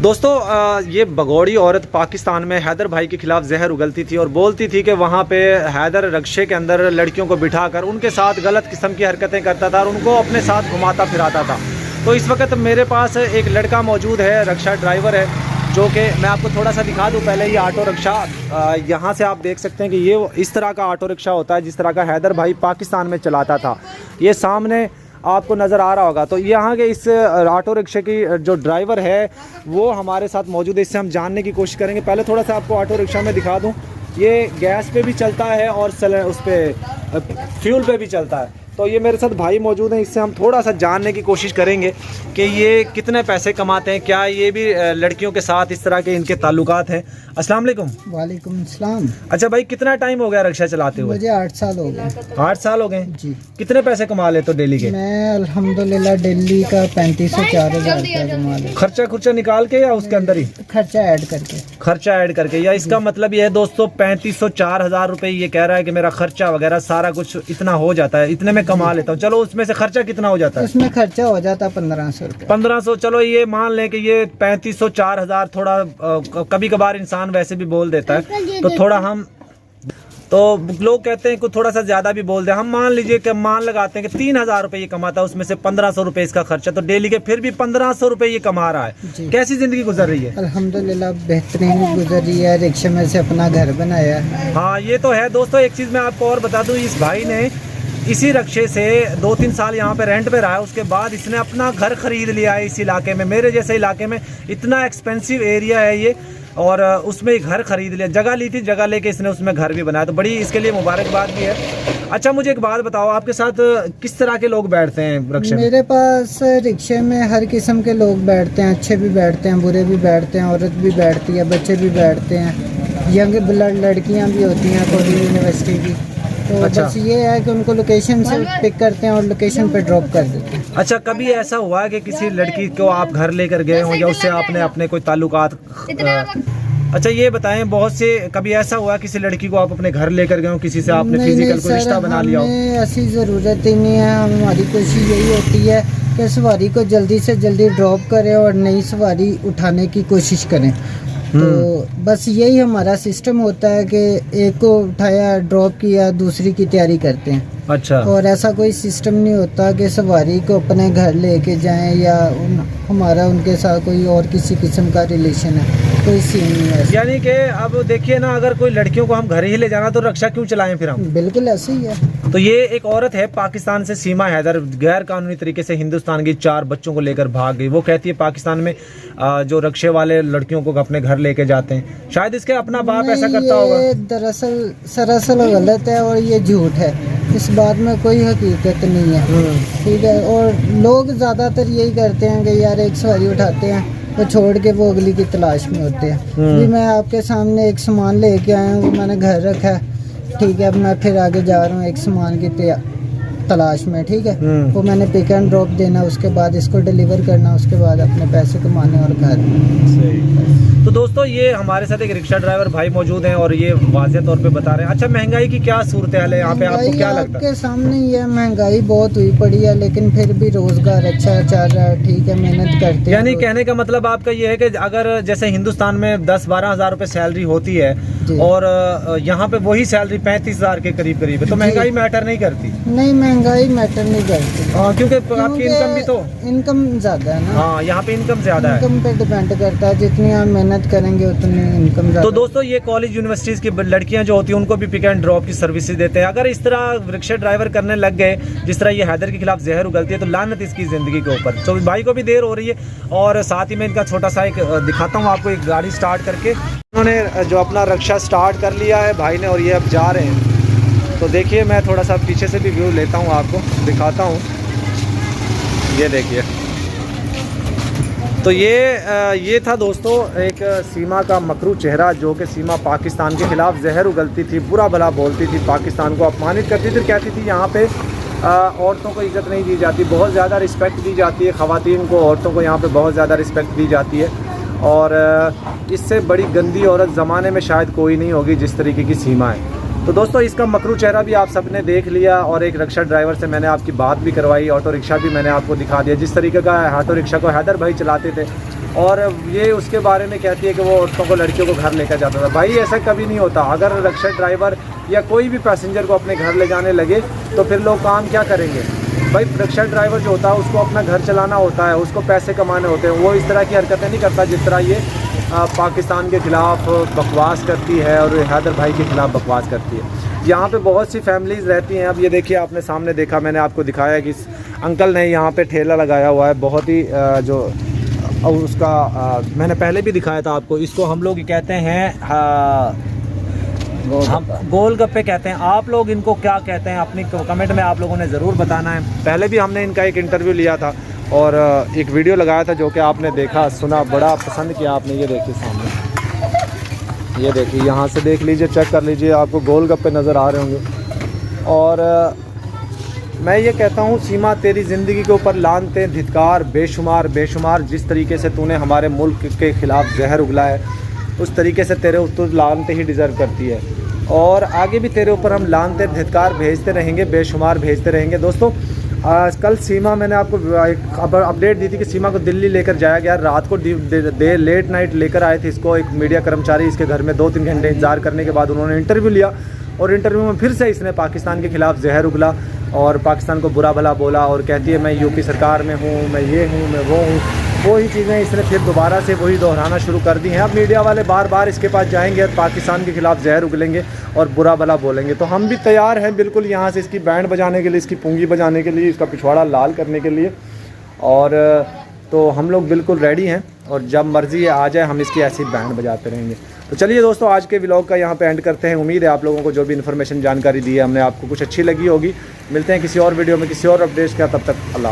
दोस्तों ये भगोड़ी औरत पाकिस्तान में हैदर भाई के खिलाफ जहर उगलती थी और बोलती थी कि वहाँ पे हैदर रक्शे के अंदर लड़कियों को बिठाकर उनके साथ गलत किस्म की हरकतें करता था और उनको अपने साथ घुमाता फिराता था। तो इस वक्त मेरे पास एक लड़का मौजूद है, रक्षा ड्राइवर है, जो कि मैं आपको थोड़ा सा दिखा दूं। पहले ये ऑटो रिक्शा यहाँ से आप देख सकते हैं कि ये इस तरह का ऑटो रिक्शा होता है जिस तरह का हैदर भाई पाकिस्तान में चलाता था। ये सामने आपको नज़र आ रहा होगा। तो यहाँ के इस ऑटो रिक्शे की जो ड्राइवर है वो हमारे साथ मौजूद है, इससे हम जानने की कोशिश करेंगे। पहले थोड़ा सा आपको ऑटो रिक्शा में दिखा दूँ। ये गैस पे भी चलता है और उस पर फ्यूल पे भी चलता है। तो ये मेरे साथ भाई मौजूद हैं, इससे हम थोड़ा सा जानने की कोशिश करेंगे कि ये कितने पैसे कमाते हैं, क्या ये भी लड़कियों के साथ इस तरह के इनके ताल्लुकात हैं। अस्सलाम वालेकुम। वालेकुम सलाम। अच्छा भाई, कितना टाइम हो गया रिक्शा चलाते हुए? मुझे 8 साल हो गए। 8 साल हो गए जी। कितने पैसे कमा लेते हो डेली के? मैं अल्हम्दुलिल्लाह दिल्ली का 35 से 4,000 रुपया कमा लेता। खर्चा खुर्चा निकाल के या उसके अंदर ही? खर्चा ऐड करके। खर्चा ऐड करके, या इसका मतलब ये है दोस्तों 3500 4,000 रुपये ये कह रहा है कि मेरा खर्चा वगैरह सारा कुछ इतना हो जाता है, इतने में कमा लेता हूँ। चलो उसमें से खर्चा कितना हो जाता है? उसमें खर्चा हो जाता है 1500 रुपये। 1500। चलो ये मान लें कि ये 3500 4,000 थोड़ा कभी कभार इंसान वैसे भी बोल देता है, तो थोड़ा हम तो लोग कहते हैं कुछ थोड़ा सा ज्यादा भी बोल दे। हम मान लीजिए कि मान लगाते हैं कि 3,000 रुपये ये कमाता है, उसमें से 1,500 रुपये इसका खर्चा, तो डेली के फिर भी 1,500 रुपये ये कमा रहा है। कैसी जिंदगी गुजर रही है? अल्हम्दुलिल्लाह बेहतरीन गुजर रही है। रिक्शे में से अपना घर बनाया है। हाँ ये तो है दोस्तों। एक चीज मैं आपको और बता दूं, इस भाई ने इसी रिक्शे से 2-3 साल यहाँ पे रेंट पे रहा है, उसके बाद इसने अपना घर खरीद लिया है इस इलाके में। मेरे जैसे इलाके में इतना एक्सपेंसिव एरिया है ये, और उसमें घर खरीद लिया, जगह ली थी, जगह लेके इसने उसमें घर भी बनाया, तो बड़ी इसके लिए मुबारकबाद भी है। अच्छा मुझे एक बात बताओ, आपके साथ किस तरह के लोग बैठते हैं रिक्शे में? मेरे पास रिक्शे में हर किस्म के लोग बैठते हैं, अच्छे भी बैठते हैं, बुरे भी बैठते हैं, औरत भी बैठती है, बच्चे भी बैठते हैं, यंग ब्लड लड़कियां भी होती हैं कोई यूनिवर्सिटी की। तो अच्छा। बस ये है कि उनको लोकेशन से पिक करते हैं और लोकेशन पे ड्रॉप कर देते हैं। अच्छा, कभी ऐसा हुआ है कि किसी लड़की को आप घर लेकर गए हो या उससे आपने अपने कोई ताल्लुकात अच्छा ये बताएं, बहुत से कभी ऐसा हुआ किसी लड़की को आप अपने घर लेकर गए हो, किसी से आपने फिजिकल कोई रिश्ता बना लिया हो? ऐसी ज़रूरत ही नहीं है। हमारी कोशिश यही होती है कि सवारी को जल्दी से जल्दी ड्रॉप करें और नई सवारी उठाने की कोशिश करें। तो बस यही हमारा सिस्टम होता है कि एक को उठाया, ड्रॉप किया, दूसरी की तैयारी करते हैं। अच्छा। और ऐसा कोई सिस्टम नहीं होता कि सवारी को अपने घर लेके जाएं या हमारा उनके साथ कोई और किसी किस्म का रिलेशन है, कोई सीन नहीं है। यानी कि अब देखिए ना, अगर कोई लड़कियों को हम घर ही ले जाना तो रिक्शा क्यों चलाएं फिर हम? बिल्कुल ऐसे ही है। तो ये एक औरत है पाकिस्तान से, सीमा हैदर, गैर कानूनी तरीके से हिंदुस्तान की 4 बच्चों को लेकर भाग गई। वो कहती है पाकिस्तान में जो रिक्शे वाले लड़कियों को अपने घर लेके जाते हैं, शायद इसके अपना बाप ऐसा करता होगा। दरअसल सरासर गलत है और ये झूठ है, इस बात में कोई हकीकत नहीं है। ठीक है। और लोग ज़्यादातर यही करते हैं कि यार एक सवारी उठाते हैं वो छोड़ के वो अगली की तलाश में होते हैं। भी मैं आपके सामने एक सामान लेके आया हूँ, वो मैंने घर रखा है, ठीक है। अब मैं फिर आगे जा रहा हूँ एक सामान की तलाश में, ठीक है। वो मैंने पिक एंड ड्रॉप देना, उसके बाद इसको डिलीवर करना, उसके बाद अपने पैसे कमाने और घर। तो दोस्तों ये हमारे साथ एक रिक्शा ड्राइवर भाई मौजूद हैं और ये वाज़ेह तौर पे बता रहे हैं। अच्छा, महंगाई की क्या सूरत हाल है यहाँ पे, आपको क्या लगता है? आपके सामने ये महंगाई बहुत हुई पड़ी है, लेकिन फिर भी रोजगार अच्छा चल रहा है, ठीक है, मेहनत करते हैं। यानी कहने का मतलब आपका ये है कि अगर जैसे हिंदुस्तान में 10-12 हज़ार रुपये सैलरी होती है और यहाँ पे वही सैलरी 35,000 के करीब है, तो महंगाई मैटर नहीं करती? नहीं, महंगाई मैटर नहीं करती। हाँ, क्योंकि आपकी इनकम भी तो इनकम ज्यादा है ना। हाँ, यहाँ पे इनकम ज्यादा है। इनकम पे डिपेंड करता है, जितनी आप मेहनत करेंगे उतनी इनकम ज्यादा। तो दोस्तों ये कॉलेज यूनिवर्सिटीज की लड़कियां जो होती हैं उनको भी पिक एंड ड्रॉप की सर्विसेज देते हैं। अगर इस तरह रिक्शा ड्राइवर करने लग गए जिस तरह ये हैदर के खिलाफ जहर उगलती है, तो लानत इसकी जिंदगी के ऊपर। तो भाई को भी देर हो रही है और साथ ही में इनका छोटा सा एक दिखाता हूँ आपको, एक गाड़ी स्टार्ट करके उन्होंने जो अपना रिक्शा स्टार्ट कर लिया है भाई ने, और ये अब जा रहे हैं। तो देखिए मैं थोड़ा सा पीछे से भी व्यू लेता हूँ, आपको दिखाता हूँ। ये देखिए, तो ये था दोस्तों एक सीमा का मकरू चेहरा, जो कि सीमा पाकिस्तान के ख़िलाफ़ जहर उगलती थी, बुरा भला बोलती थी, पाकिस्तान को अपमानित करती थी, कहती थी यहाँ पे औरतों को इज़्ज़त नहीं दी जाती, बहुत ज़्यादा रिस्पेक्ट दी जाती है ख़वातीन को, औरतों को यहाँ पे बहुत ज़्यादा रिस्पेक्ट दी जाती है। और इससे बड़ी गंदी औरत ज़माने में शायद कोई नहीं होगी जिस तरीके की सीमा है। तो दोस्तों इसका मकरू चेहरा भी आप सब ने देख लिया, और एक रिक्शा ड्राइवर से मैंने आपकी बात भी करवाई, ऑटो रिक्शा भी मैंने आपको दिखा दिया, जिस तरीके का ऑटो रिक्शा को हैदर भाई चलाते थे और ये उसके बारे में कहती है कि वो औरतों को, लड़कियों को घर लेकर जाता था। भाई ऐसा कभी नहीं होता। अगर रिक्शा ड्राइवर या कोई भी पैसेंजर को अपने घर ले जाने लगे तो फिर लोग काम क्या करेंगे? भाई रिक्शा ड्राइवर जो होता है उसको अपना घर चलाना होता है, उसको पैसे कमाने होते हैं। वो इस तरह की हरकतें नहीं करता जिस तरह ये पाकिस्तान के ख़िलाफ़ बकवास करती है और हैदर भाई के ख़िलाफ़ बकवास करती है। यहाँ पे बहुत सी फैमिलीज़ रहती हैं। अब ये देखिए, आपने सामने देखा, मैंने आपको दिखाया कि इस अंकल ने यहाँ पे ठेला लगाया हुआ है, बहुत ही और उसका मैंने पहले भी दिखाया था आपको। इसको हम लोग कहते हैं हम गोलगप्पे कहते हैं। आप लोग इनको क्या कहते हैं अपनी कमेंट में आप लोगों ने ज़रूर बताना है। पहले भी हमने इनका एक इंटरव्यू लिया था और एक वीडियो लगाया था जो कि आपने देखा, सुना, बड़ा पसंद किया आपने। ये देखिए सामने, ये देखिए, यहाँ से देख लीजिए, चेक कर लीजिए, आपको गोलगप्पे नज़र आ रहे होंगे। और मैं ये कहता हूँ, सीमा तेरी ज़िंदगी के ऊपर लानते धिक्कार बेशुमार बेशुमार। जिस तरीके से तूने हमारे मुल्क के ख़िलाफ़ जहर उगला है, उस तरीके से तेरे ऊपर लानते ही डिज़र्व करती है। और आगे भी तेरे ऊपर हम लानते धिक्कार भेजते रहेंगे, बेशुमार भेजते रहेंगे। दोस्तों, कल सीमा, मैंने आपको एक अपडेट दी थी कि सीमा को दिल्ली लेकर जाया गया। रात को लेट नाइट लेकर आए थे इसको एक मीडिया कर्मचारी। इसके घर में 2-3 घंटे इंतज़ार करने के बाद उन्होंने इंटरव्यू लिया और इंटरव्यू में फिर से इसने पाकिस्तान के ख़िलाफ़ जहर उगला और पाकिस्तान को बुरा भला बोला और कहती है मैं यूपी सरकार में हूँ, मैं ये हूँ, मैं वो हूँ। वही चीज़ें इसने फिर दोबारा से वही दोहराना शुरू कर दी हैं। अब मीडिया वाले बार बार इसके पास जाएंगे और पाकिस्तान के ख़िलाफ़ जहर उगलेंगे और बुरा भला बोलेंगे। तो हम भी तैयार हैं बिल्कुल यहाँ से इसकी बैंड बजाने के लिए, इसकी पूंगी बजाने के लिए, इसका पिछवाड़ा लाल करने के लिए। और तो हम लोग बिल्कुल रेडी हैं और जब मर्ज़ी आ जाए हम इसकी ऐसी बैंड बजाते रहेंगे। तो चलिए दोस्तों, आज के व्लॉग का यहाँ पे एंड करते हैं। उम्मीद है आप लोगों को जो भी इन्फॉर्मेशन जानकारी दी है हमने आपको कुछ अच्छी लगी होगी। मिलते हैं किसी और वीडियो में किसी और अपडेट्स का। तब तक अल्लाह।